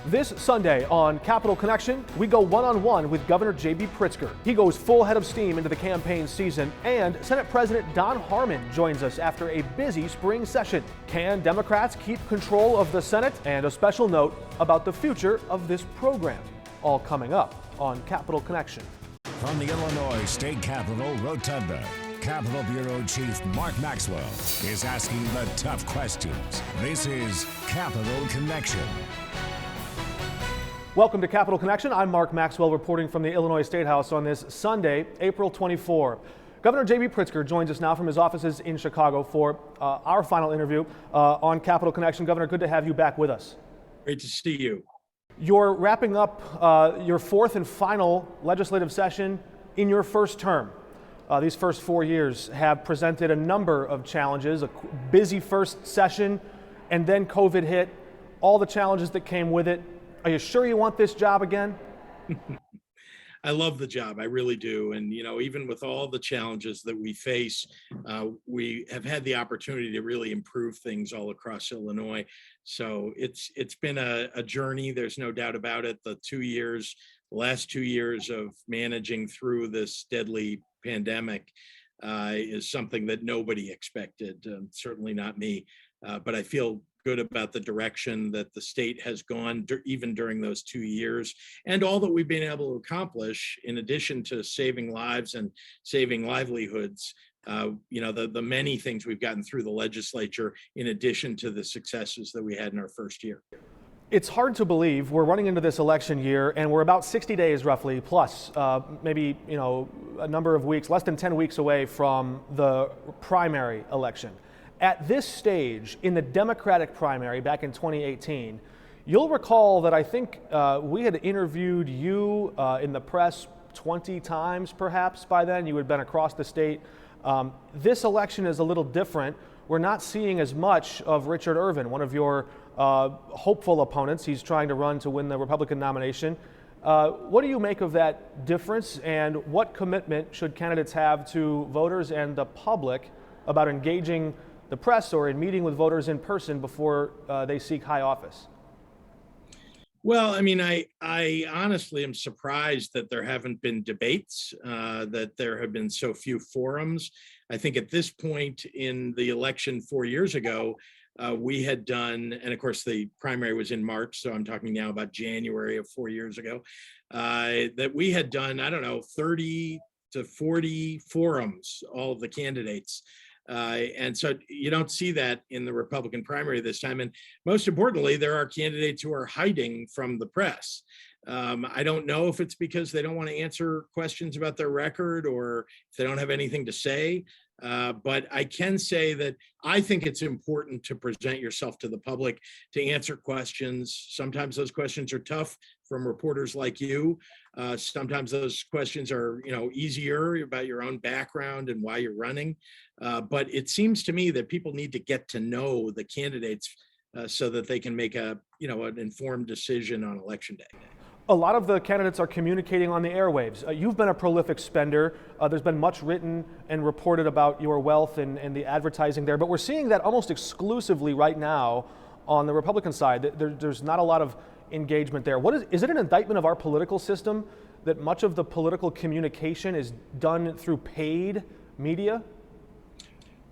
This Sunday on Capital Connection, we go one-on-one with Governor J.B. Pritzker. He goes full head of steam into the campaign season, and Senate President Don Harmon joins us after a busy spring session. Can Democrats keep control of the Senate? And a special note about the future of this program. All coming up on Capital Connection. From the Illinois State Capitol Rotunda, Capitol Bureau Chief Mark Maxwell is asking the tough questions. This is Capital Connection. Welcome to Capital Connection. I'm Mark Maxwell reporting from the Illinois State House on this Sunday, April 24. Governor J.B. Pritzker joins us now from his offices in Chicago for our final interview on Capital Connection. Governor, good to have you back with us. Great to see you. You're wrapping up your fourth and final legislative session in your first term. These first 4 years have presented a number of challenges, a busy first session, and then COVID hit, all the challenges that came with it. Are you sure you want this job again? I love the job. I really do. And, even with all the challenges that we face, we have had the opportunity to really improve things all across Illinois. So it's been a journey. There's no doubt about it. The last 2 years of managing through this deadly pandemic is something that nobody expected, certainly not me. But I feel good about the direction that the state has gone even during those 2 years, and all that we've been able to accomplish in addition to saving lives and saving livelihoods. The many things we've gotten through the legislature in addition to the successes that we had in our first year. It's hard to believe we're running into this election year and we're about 60 days roughly plus maybe a number of weeks, less than 10 weeks away from the primary election. At this stage in the Democratic primary back in 2018, you'll recall that I think we had interviewed you in the press 20 times perhaps by then. You had been across the state. This election is a little different. We're not seeing as much of Richard Irvin, one of your hopeful opponents. He's trying to run to win the Republican nomination. What do you make of that difference, and what commitment should candidates have to voters and the public about engaging the press or in meeting with voters in person before they seek high office? Well, I honestly am surprised that there haven't been debates, that there have been so few forums. I think at this point in the election 4 years ago, we had done, and of course the primary was in March, so I'm talking now about January of 4 years ago, that we had done, 30 to 40 forums, all of the candidates. And so you don't see that in the Republican primary this time. And most importantly, there are candidates who are hiding from the press. I don't know if it's because they don't want to answer questions about their record or if they don't have anything to say. But I can say that I think it's important to present yourself to the public, to answer questions. Sometimes those questions are tough from reporters like you. Sometimes those questions are, easier about your own background and why you're running. But it seems to me that people need to get to know the candidates so that they can make an informed decision on election day. A lot of the candidates are communicating on the airwaves. You've been a prolific spender. There's been much written and reported about your wealth and the advertising there, but we're seeing that almost exclusively right now on the Republican side. There's not a lot of engagement there. Is it an indictment of our political system that much of the political communication is done through paid media?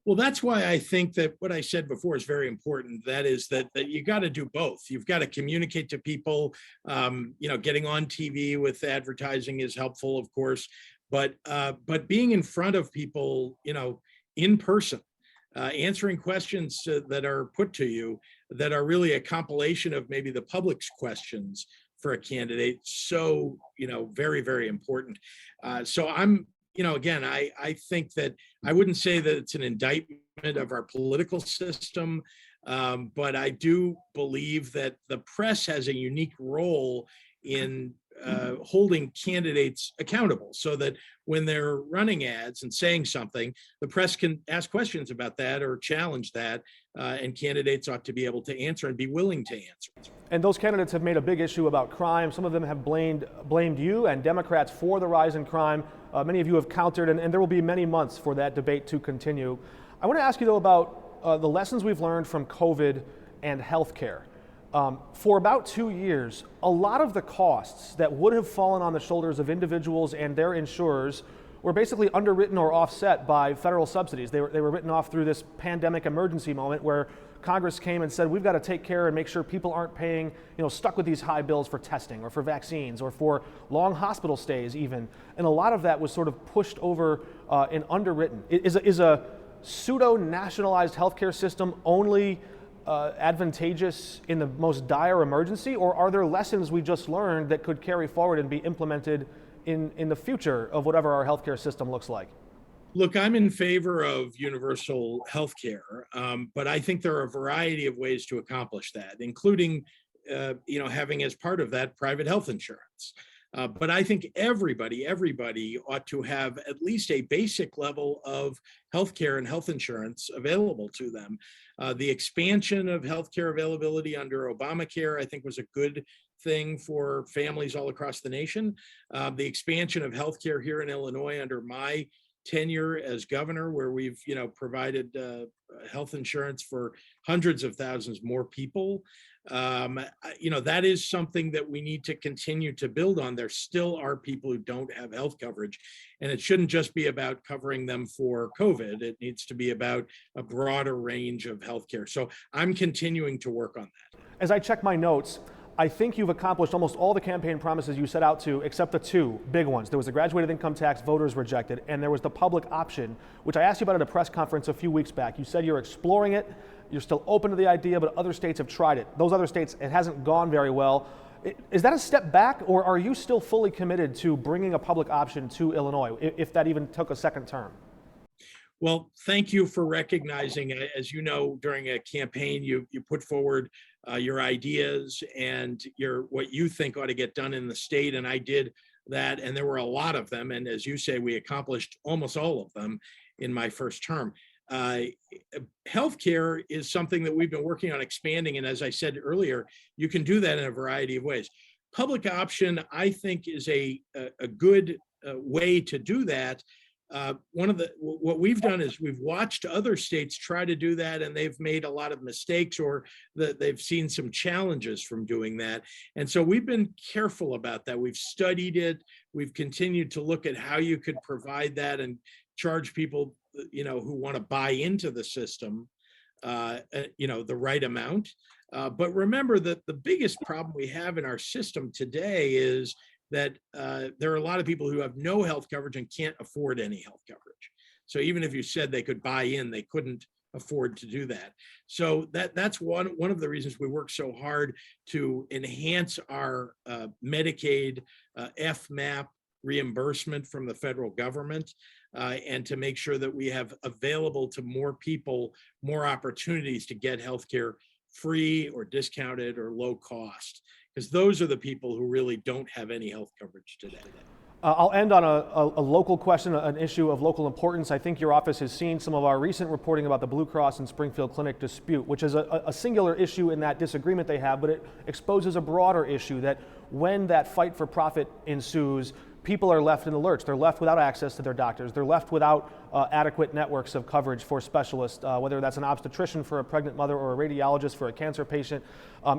Well, that's why I think that what I said before is very important. That is that you got to do both. You've got to communicate to people. Getting on TV with advertising is helpful, of course, but being in front of people, in person, answering questions that are put to you that are really a compilation of maybe the public's questions for a candidate. So, very, very important. So I'm, again, I think that I wouldn't say that it's an indictment of our political system, but I do believe that the press has a unique role in holding candidates accountable, so that when they're running ads and saying something, the press can ask questions about that or challenge that, and candidates ought to be able to answer and be willing to answer. And those candidates have made a big issue about crime. Some of them have blamed you and Democrats for the rise in crime. Many of you have countered, and there will be many months for that debate to continue. I want to ask you, though, about the lessons we've learned from COVID and healthcare. For about 2 years, a lot of the costs that would have fallen on the shoulders of individuals and their insurers were basically underwritten or offset by federal subsidies. They were written off through this pandemic emergency moment where Congress came and said, we've got to take care and make sure people aren't paying, stuck with these high bills for testing or for vaccines or for long hospital stays even. And a lot of that was sort of pushed over and underwritten. Is a pseudo-nationalized healthcare system only advantageous in the most dire emergency, or are there lessons we just learned that could carry forward and be implemented in the future of whatever our healthcare system looks like? Look, I'm in favor of universal health care, but I think there are a variety of ways to accomplish that, including, having as part of that private health insurance. But I think everybody ought to have at least a basic level of health care and health insurance available to them. The expansion of health care availability under Obamacare, I think, was a good thing for families all across the nation. The expansion of health care here in Illinois under my tenure as governor, where we've provided health insurance for hundreds of thousands more people, that is something that we need to continue to build on. There still are people who don't have health coverage, and it shouldn't just be about covering them for COVID. It needs to be about a broader range of healthcare. So I'm continuing to work on that. As I check my notes, I think you've accomplished almost all the campaign promises you set out to, except the two big ones. There was the graduated income tax, voters rejected, and there was the public option, which I asked you about at a press conference a few weeks back. You said you're exploring it, you're still open to the idea, but other states have tried it. Those other states, it hasn't gone very well. Is that a step back, or are you still fully committed to bringing a public option to Illinois, if that even took a second term? Well, thank you for recognizing, as you know, during a campaign, you put forward your ideas and what you think ought to get done in the state. And I did that, and there were a lot of them. And as you say, we accomplished almost all of them in my first term. Healthcare is something that we've been working on expanding. And as I said earlier, you can do that in a variety of ways. Public option, I think, is a good way to do that. What we've done is we've watched other states try to do that, and they've made a lot of mistakes, or they've seen some challenges from doing that. And so we've been careful about that. We've studied it. We've continued to look at how you could provide that and charge people, who want to buy into the system, the right amount. But remember that the biggest problem we have in our system today is that there are a lot of people who have no health coverage and can't afford any health coverage. So even if you said they could buy in, they couldn't afford to do that. So that's one of the reasons we work so hard to enhance our Medicaid FMAP reimbursement from the federal government, and to make sure that we have available to more people more opportunities to get healthcare free or discounted or low cost, because those are the people who really don't have any health coverage today. I'll end on a local question, an issue of local importance. I think your office has seen some of our recent reporting about the Blue Cross and Springfield Clinic dispute, which is a singular issue in that disagreement they have, but it exposes a broader issue that when that fight for profit ensues, people are left in the lurch. They're left without access to their doctors. They're left without adequate networks of coverage for specialists, whether that's an obstetrician for a pregnant mother or a radiologist for a cancer patient.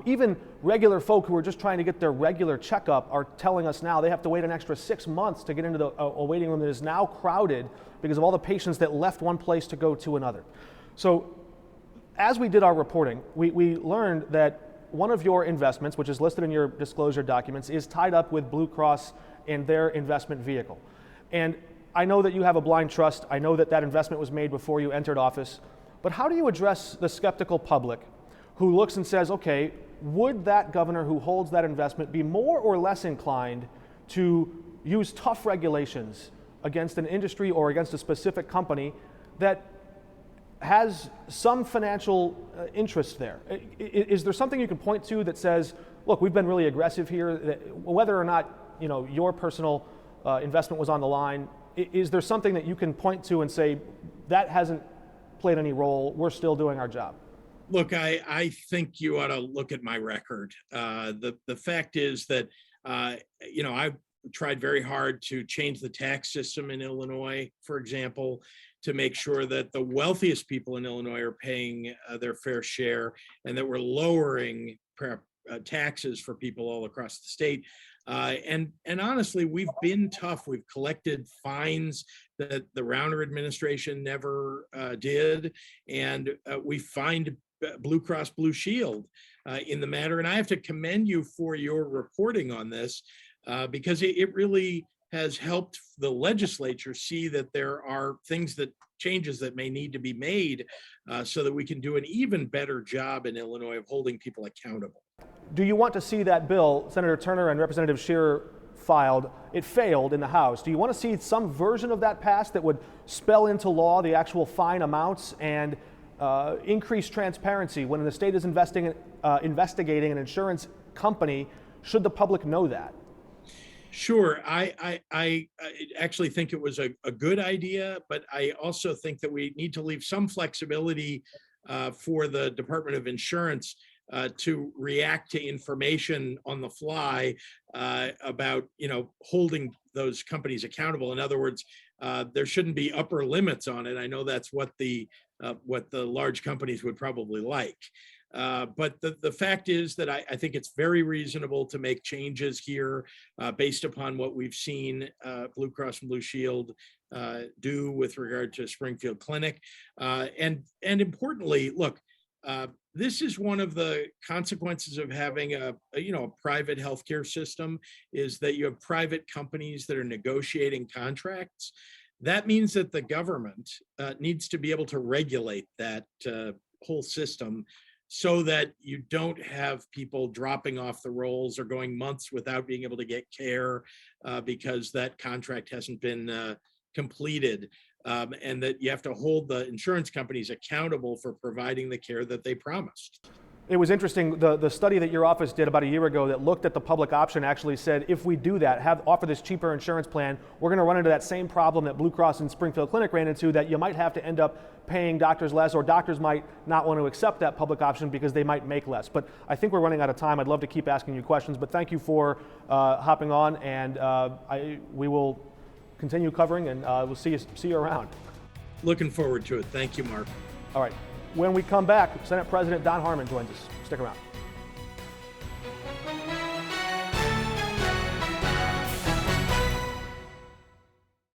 Even regular folk who are just trying to get their regular checkup are telling us now they have to wait an extra 6 months to get into a waiting room that is now crowded because of all the patients that left one place to go to another. So as we did our reporting, we learned that one of your investments, which is listed in your disclosure documents, is tied up with Blue Cross and their investment vehicle. And I know that you have a blind trust. I know that investment was made before you entered office. But how do you address the skeptical public who looks and says, okay, would that governor who holds that investment be more or less inclined to use tough regulations against an industry or against a specific company that has some financial interest there? Is there something you can point to that says, look, we've been really aggressive here, whether or not your personal investment was on the line? Is there something that you can point to and say, that hasn't played any role, we're still doing our job? Look, I think you ought to look at my record. The fact is that, I tried very hard to change the tax system in Illinois, for example, to make sure that the wealthiest people in Illinois are paying their fair share, and that we're lowering taxes for people all across the state. And honestly, we've been tough. We've collected fines that the Rauner administration never did, and we fined Blue Cross Blue Shield in the matter. And I have to commend you for your reporting on this because it really has helped the legislature see that there are changes that may need to be made so that we can do an even better job in Illinois of holding people accountable. Do you want to see that bill Senator Turner and Representative Scheer filed? It failed in the House. Do you want to see some version of that passed that would spell into law the actual fine amounts and increase transparency when the state is investigating an insurance company? Should the public know that? Sure. I actually think it was a good idea, but I also think that we need to leave some flexibility for the Department of Insurance to react to information on the fly about, holding those companies accountable. In other words, there shouldn't be upper limits on it. I know that's what the large companies would probably like. But the fact is that I think it's very reasonable to make changes here based upon what we've seen Blue Cross and Blue Shield do with regard to Springfield Clinic. And importantly, look, this is one of the consequences of having a private healthcare system, is that you have private companies that are negotiating contracts. That means that the government needs to be able to regulate that whole system so that you don't have people dropping off the rolls or going months without being able to get care because that contract hasn't been completed. And that you have to hold the insurance companies accountable for providing the care that they promised. It was interesting, the study that your office did about a year ago that looked at the public option actually said, if we do that, offer this cheaper insurance plan, we're going to run into that same problem that Blue Cross and Springfield Clinic ran into, that you might have to end up paying doctors less, or doctors might not want to accept that public option because they might make less. But I think we're running out of time. I'd love to keep asking you questions, but thank you for hopping on, and we will continue covering, and we'll see you around. Looking forward to it. Thank you, Mark. All right. When we come back, Senate President Don Harmon joins us. Stick around.